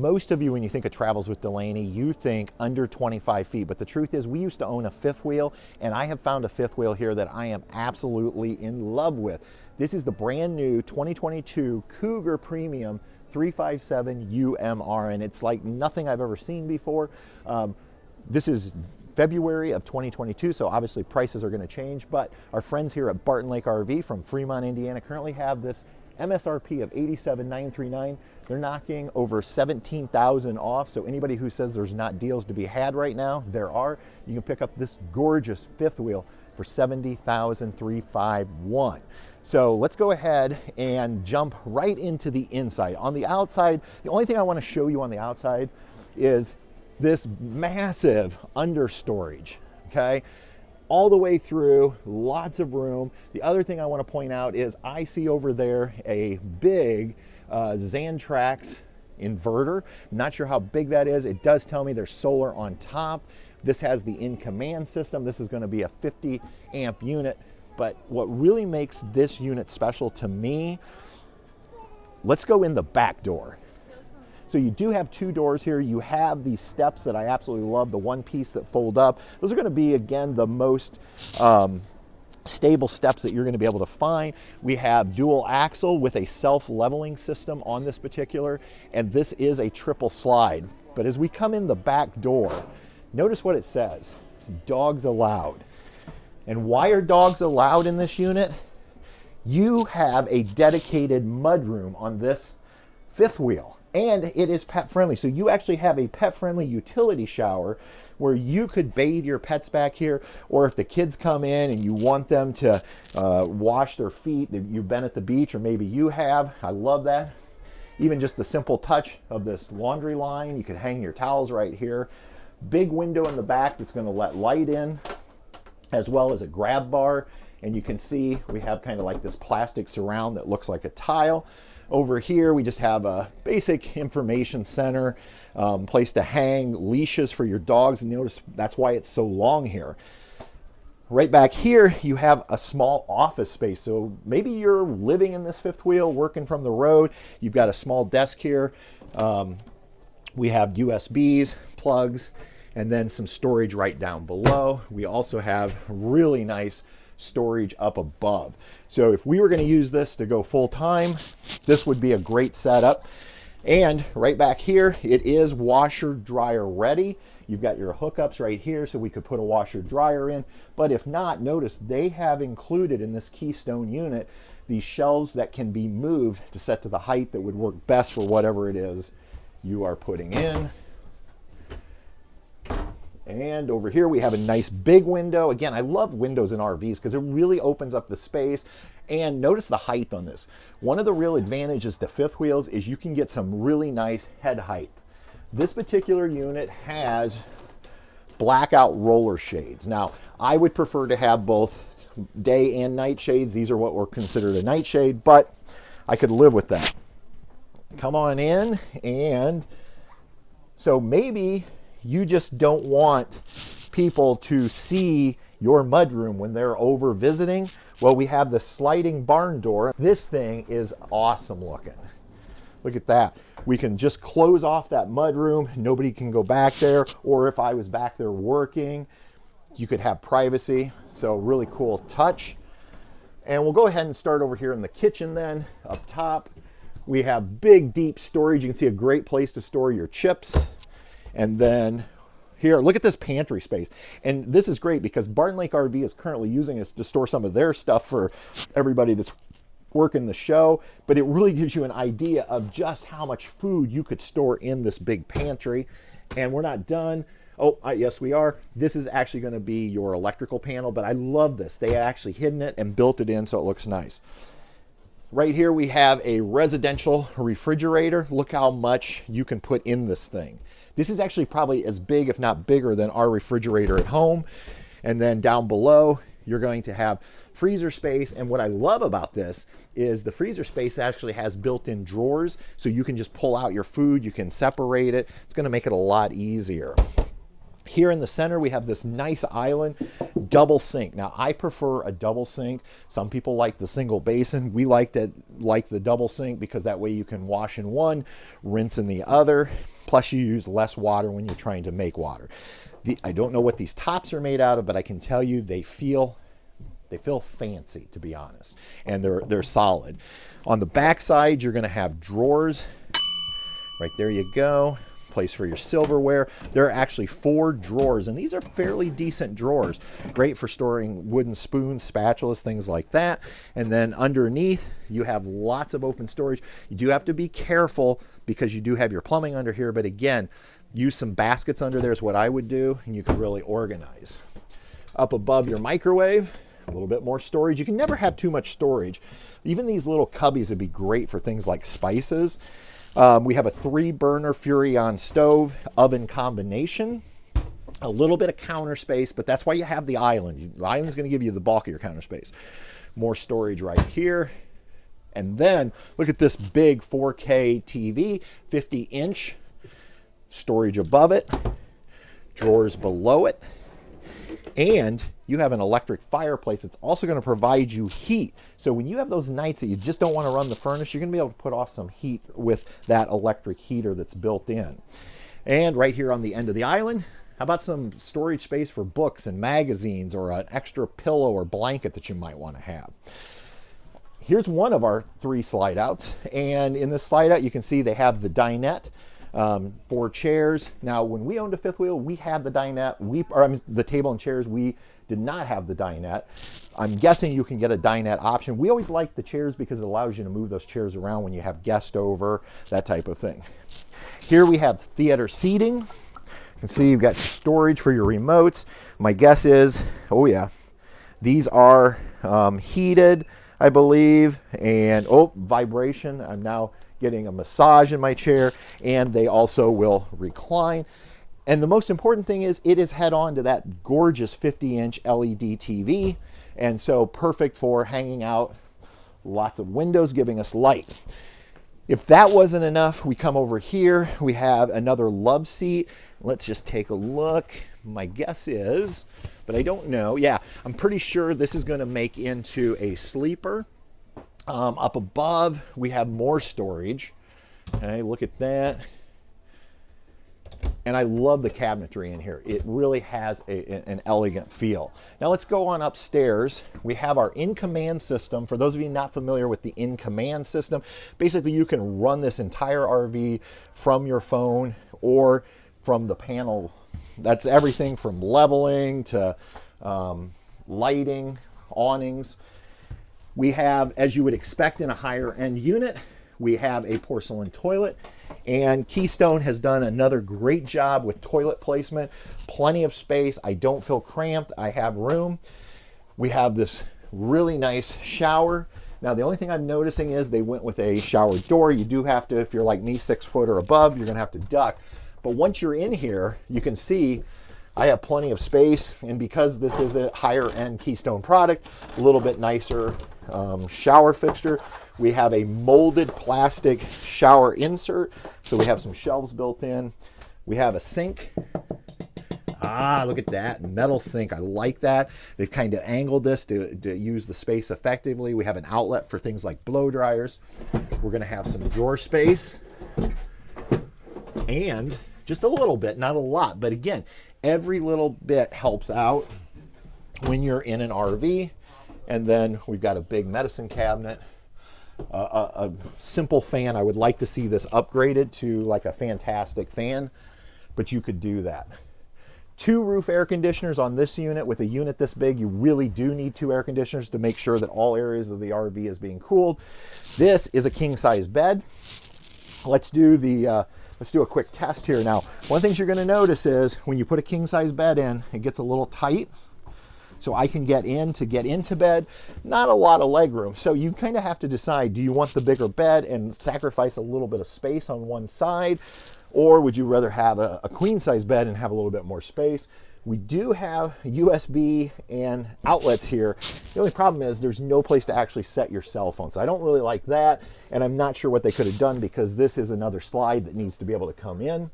Most of you, when you think of Travels with Delaney, you think under 25 feet, but the truth is we used to own a fifth wheel, and I have found a fifth wheel here that I am absolutely in love with. This is the brand new 2022 Cougar Premium 357 UMR, and it's like nothing I've ever seen before. This is February of 2022, so obviously prices are going to change, but our friends here at Barton Lake RV from Fremont, Indiana currently have this MSRP of $87,939. They're knocking over $17,000 off, so anybody who says there's not deals to be had right now, there are. You can pick up this gorgeous fifth wheel for $70,351. So let's go ahead and jump right into the inside. On the outside, the only thing I want to show you on the outside is this massive understorage, okay? All the way through, lots of room. The other thing I want to point out is I see over there a big Xantrax inverter. I'm not sure how big that is. It does tell me there's solar on top. This has the in-command system. This is going to be a 50 amp unit. But what really makes this unit special to me, let's go in the back door. So you do have two doors here. You have these steps that I absolutely love, the one piece that fold up. Those are going to be, again, the most stable steps that you're going to be able to find. We have dual axle with a self-leveling system on this particular, and this is a triple slide. But as we come in the back door, notice what it says, dogs allowed. And why are dogs allowed in this unit? You have a dedicated mudroom on this fifth wheel, and it is pet friendly. So you actually have a pet friendly utility shower where you could bathe your pets back here, or if the kids come in and you want them to wash their feet, you've been at the beach, or maybe you have, I love that. Even just the simple touch of this laundry line, you could hang your towels right here. Big window in the back that's going to let light in, as well as a grab bar. And you can see we have kind of like this plastic surround that looks like a tile. Over here, we just have a basic information center, place to hang leashes for your dogs. And notice that's why it's so long here. Right back here, you have a small office space. So maybe you're living in this fifth wheel, working from the road. You've got a small desk here. We have USBs, plugs, and then some storage right down below. We also have really nice storage up above. So if we were going to use this to go full time, this would be a great setup. And right back here, it is washer dryer ready. You've got your hookups right here, so we could put a washer dryer in. But if not, notice they have included in this Keystone unit these shelves that can be moved to set to the height that would work best for whatever it is you are putting in. And over here we have a nice big window. Again, I love windows in RVs because it really opens up the space. And notice the height on this. One of the real advantages to fifth wheels is you can get some really nice head height. This particular unit has blackout roller shades. Now, I would prefer to have both day and night shades. These are what were considered a night shade, but I could live with that. Come on in, and so maybe you just don't want people to see your mudroom when they're over visiting. Well, we have the sliding barn door. This thing is awesome looking. Look at that. We can just close off that mudroom. Nobody can go back there. Or if I was back there working, you could have privacy. So really cool touch. And we'll go ahead and start over here in the kitchen then. Up top, we have big, deep storage. You can see a great place to store your chips. And then here, look at this pantry space. And this is great because Barton Lake RV is currently using this to store some of their stuff for everybody that's working the show. But it really gives you an idea of just how much food you could store in this big pantry. And we're not done. Oh, yes, we are. This is actually going to be your electrical panel, but I love this. They actually hidden it and built it in so it looks nice. Right here, we have a residential refrigerator. Look how much you can put in this thing. This is actually probably as big, if not bigger, than our refrigerator at home. And then down below, you're going to have freezer space. And what I love about this is the freezer space actually has built-in drawers, so you can just pull out your food, you can separate it. It's going to make it a lot easier. Here in the center, we have this nice island, double sink. Now, I prefer a double sink. Some people like the single basin. We like the double sink because that way you can wash in one, rinse in the other. Plus you use less water when you're trying to make water. I don't know what these tops are made out of, but I can tell you they feel fancy, to be honest, and they're solid. On the back side, you're going to have drawers. Right there you go. Place for your silverware. There are actually 4 drawers, and these are fairly decent drawers. Great for storing wooden spoons, spatulas, things like that. And then underneath, you have lots of open storage. You do have to be careful because you do have your plumbing under here, but again, use some baskets under there is what I would do, and you can really organize. Up above your microwave, a little bit more storage. You can never have too much storage. Even these little cubbies would be great for things like spices. We have a 3-burner Furrion stove oven combination. A little bit of counter space, but that's why you have the island. The island's going to give you the bulk of your counter space. More storage right here. And then look at this big 4K TV, 50-inch. Storage above it, drawers below it, and you have an electric fireplace. It's also going to provide you heat. So when you have those nights that you just don't want to run the furnace, you're going to be able to put off some heat with that electric heater that's built in. And right here on the end of the island, how about some storage space for books and magazines, or an extra pillow or blanket that you might want to have. Here's one of our 3 slide outs, and in this slide out you can see they have the dinette. 4 chairs. Now, when we owned a fifth wheel, we had the dinette. The table and chairs. We did not have the dinette. I'm guessing you can get a dinette option. We always like the chairs because it allows you to move those chairs around when you have guests over, that type of thing. Here we have theater seating. You can see you've got storage for your remotes. My guess is, oh yeah, these are heated, I believe, and oh, vibration. I'm now getting a massage in my chair, and they also will recline. And the most important thing is it is head on to that gorgeous 50-inch LED TV, and so perfect for hanging out. Lots of windows giving us light. If that wasn't enough, we come over here. We have another love seat. Let's just take a look. My guess is, but I don't know. Yeah, I'm pretty sure this is going to make into a sleeper. Up above, we have more storage. Okay, look at that. And I love the cabinetry in here. It really has an elegant feel. Now let's go on upstairs. We have our in-command system. For those of you not familiar with the in-command system, basically you can run this entire RV from your phone or from the panel. That's everything from leveling to lighting, awnings. We have, as you would expect in a higher end unit, we have a porcelain toilet, and Keystone has done another great job with toilet placement. Plenty of space. I don't feel cramped. I have room. We have this really nice shower. Now the only thing I'm noticing is they went with a shower door. You do have to, if you're like me, 6 foot or above, you're gonna have to duck. But once you're in here, you can see I have plenty of space, and because this is a higher end Keystone product, a little bit nicer shower fixture. We have a molded plastic shower insert, so we have some shelves built in. We have a sink. Ah, look at that, metal sink. I like that. They've kind of angled this to use the space effectively. We have an outlet for things like blow dryers. We're gonna have some drawer space, and just a little bit, not a lot, but again, every little bit helps out when you're in an RV. And then we've got a big medicine cabinet, a simple fan. I would like to see this upgraded to like a fantastic fan, but you could do that. 2 roof air conditioners on this unit. With a unit this big, you really do need 2 air conditioners to make sure that all areas of the RV is being cooled. This is a king size bed. Let's do a quick test here. Now, one of the things you're going to notice is when you put a king size bed in, it gets a little tight. So I can get into bed, not a lot of leg room. So you kind of have to decide, do you want the bigger bed and sacrifice a little bit of space on one side? Or would you rather have a queen size bed and have a little bit more space? We do have USB and outlets here. The only problem is there's no place to actually set your cell phone. So I don't really like that. And I'm not sure what they could have done because this is another slide that needs to be able to come in.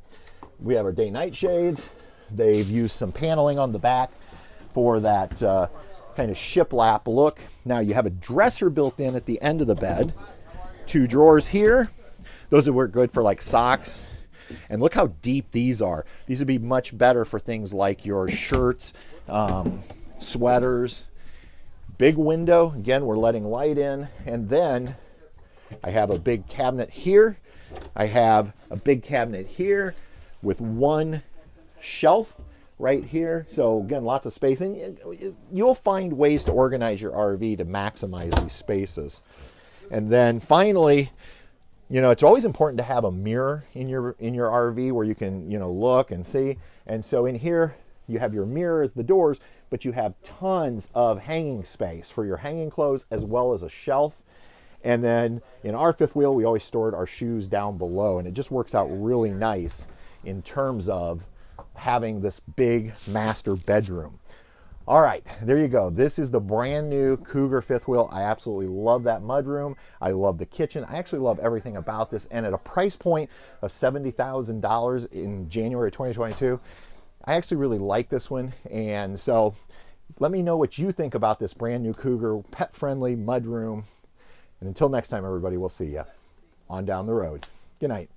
We have our day-night shades. They've used some paneling on the back for that kind of shiplap look. Now you have a dresser built in at the end of the bed. 2 drawers here. Those would work good for like socks. And look how deep these are. These would be much better for things like your shirts, sweaters. Big window, again, we're letting light in. And then I have a big cabinet here. I have a big cabinet here with one shelf right here. So again, lots of space. And you'll find ways to organize your RV to maximize these spaces. And then finally, you know, it's always important to have a mirror in your RV where you can, you know, look and see. And so in here, you have your mirrors, the doors, but you have tons of hanging space for your hanging clothes as well as a shelf. And then in our fifth wheel, we always stored our shoes down below, and it just works out really nice in terms of having this big master bedroom. All right, there you go. This is the brand new Cougar fifth wheel. I absolutely love that mudroom. I love the kitchen. I actually love everything about this. And at a price point of $70,000 in January 2022, I actually really like this one. And so let me know what you think about this brand new Cougar, pet-friendly mudroom. And until next time, everybody, we'll see you on down the road. Good night.